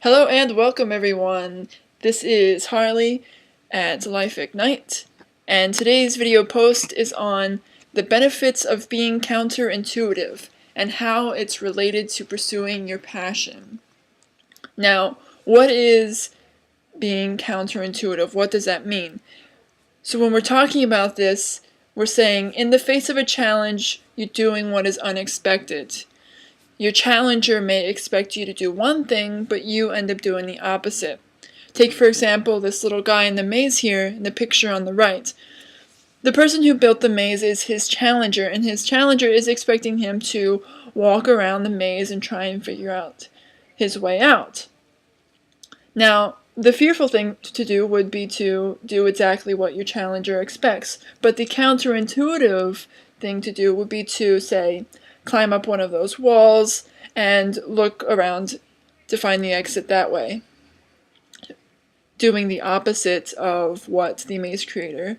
Hello and welcome everyone. This is Harley at Life Ignite, and today's video post is on the benefits of being counterintuitive and how it's related to pursuing your passion. Now, what is being counterintuitive? What does that mean? So when we're talking about this, we're saying in the face of a challenge, you're doing what is unexpected. Your challenger may expect you to do one thing, but you end up doing the opposite. Take, for example, this little guy in the maze here, in the picture on the right. The person who built the maze is his challenger, and his challenger is expecting him to walk around the maze and try and figure out his way out. Now, the fearful thing to do would be to do exactly what your challenger expects, but the counterintuitive thing to do would be to, say, climb up one of those walls and look around to find the exit that way, doing the opposite of what the maze creator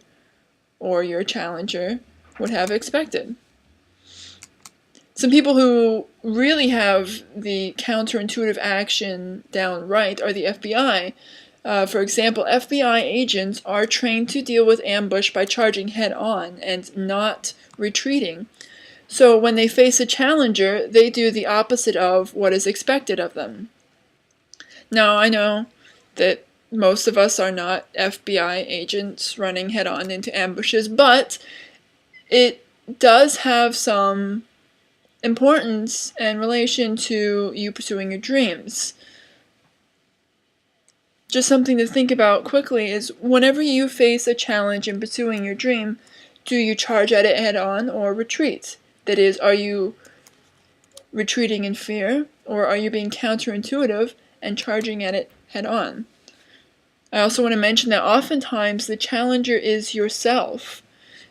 or your challenger would have expected. Some people who really have the counterintuitive action down right are the FBI. For example, FBI agents are trained to deal with ambush by charging head-on and not retreating. So when they face a challenger, they do the opposite of what is expected of them. Now, I know that most of us are not FBI agents running head-on into ambushes, but it does have some importance in relation to you pursuing your dreams. Just something to think about quickly is whenever you face a challenge in pursuing your dream, do you charge at it head-on or retreat? That is, are you retreating in fear, or are you being counterintuitive and charging at it head-on? I also want to mention that oftentimes the challenger is yourself.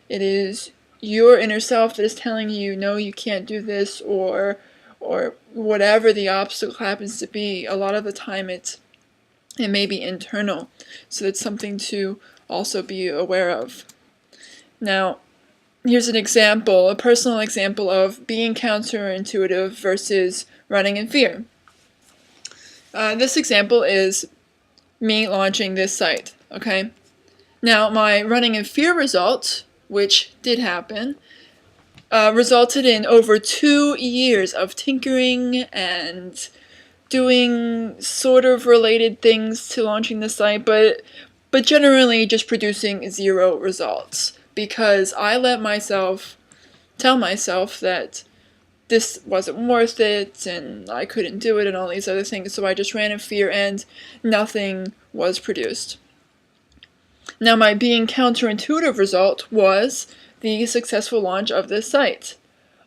It is your inner self that is telling you, no, you can't do this, or whatever the obstacle happens to be. A lot of the time it may be internal, so it's something to also be aware of. Now, here's an example, a personal example of being counterintuitive versus running in fear. This example is me launching this site, okay? Now, my running in fear result, which did happen, resulted in over 2 years of tinkering and doing sort of related things to launching the site, but generally just producing 0 results. Because I let myself tell myself that this wasn't worth it and I couldn't do it and all these other things, so I just ran in fear and nothing was produced. Now, my being counterintuitive result was the successful launch of this site.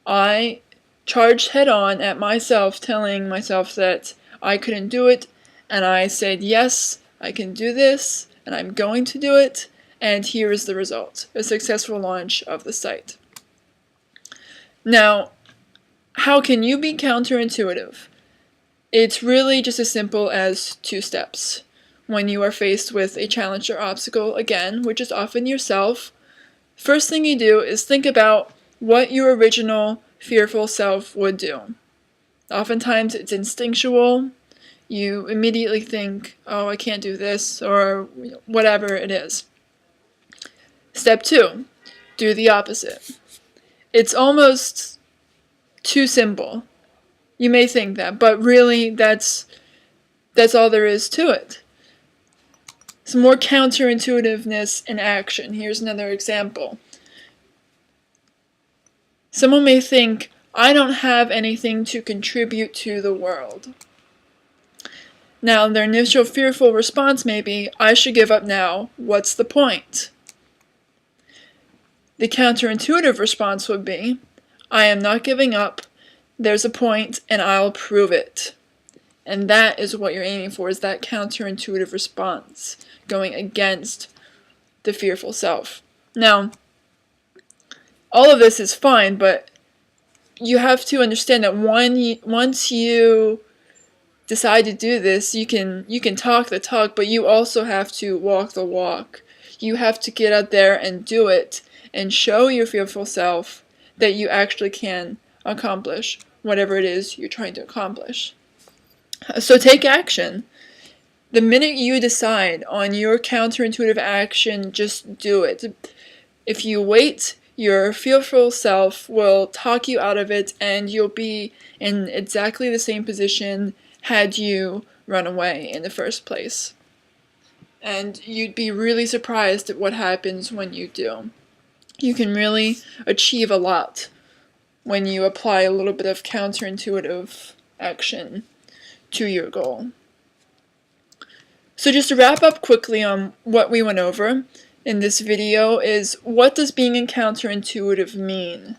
I charged head-on at myself, telling myself that I couldn't do it, and I said, yes, I can do this, and I'm going to do it. And here is the result, a successful launch of the site. Now, how can you be counterintuitive? It's really just as simple as 2 steps. When you are faced with a challenge or obstacle, again, which is often yourself, first thing you do is think about what your original fearful self would do. Oftentimes it's instinctual. You immediately think, oh, I can't do this, or whatever it is. Step 2, do the opposite. It's almost too simple. You may think that, but really that's all there is to it. Some more counterintuitiveness in action. Here's another example. Someone may think, I don't have anything to contribute to the world. Now, their initial fearful response may be, I should give up now. What's the point? The counterintuitive response would be, I am not giving up, there's a point, and I'll prove it. And that is what you're aiming for, is that counterintuitive response, going against the fearful self. Now, all of this is fine, but you have to understand that once you decide to do this, you can talk the talk, but you also have to walk the walk. You have to get out there and do it, and show your fearful self that you actually can accomplish whatever it is you're trying to accomplish. So take action. The minute you decide on your counterintuitive action, just do it. If you wait, your fearful self will talk you out of it, and you'll be in exactly the same position had you run away in the first place. And you'd be really surprised at what happens when you do. You can really achieve a lot when you apply a little bit of counterintuitive action to your goal. So just to wrap up quickly on what we went over in this video is, what does being counterintuitive mean?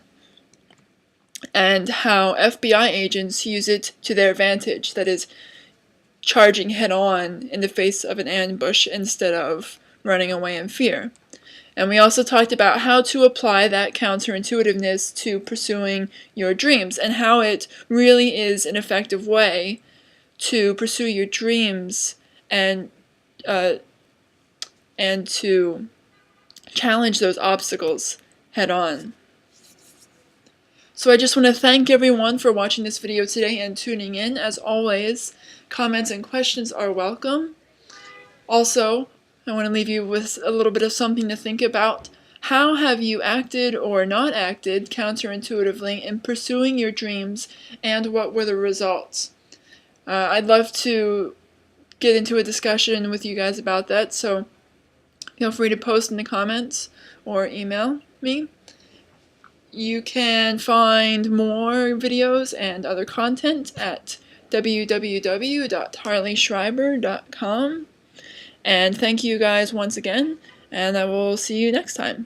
And how FBI agents use it to their advantage, that is, charging head-on in the face of an ambush instead of running away in fear. And we also talked about how to apply that counterintuitiveness to pursuing your dreams, and how it really is an effective way to pursue your dreams and to challenge those obstacles head on. So I just want to thank everyone for watching this video today and tuning in. As always, comments and questions are welcome. Also, I want to leave you with a little bit of something to think about. How have you acted or not acted counterintuitively in pursuing your dreams, and what were the results? I'd love to get into a discussion with you guys about that, so feel free to post in the comments or email me. You can find more videos and other content at www.harleyschreiber.com. And thank you guys once again, and I will see you next time.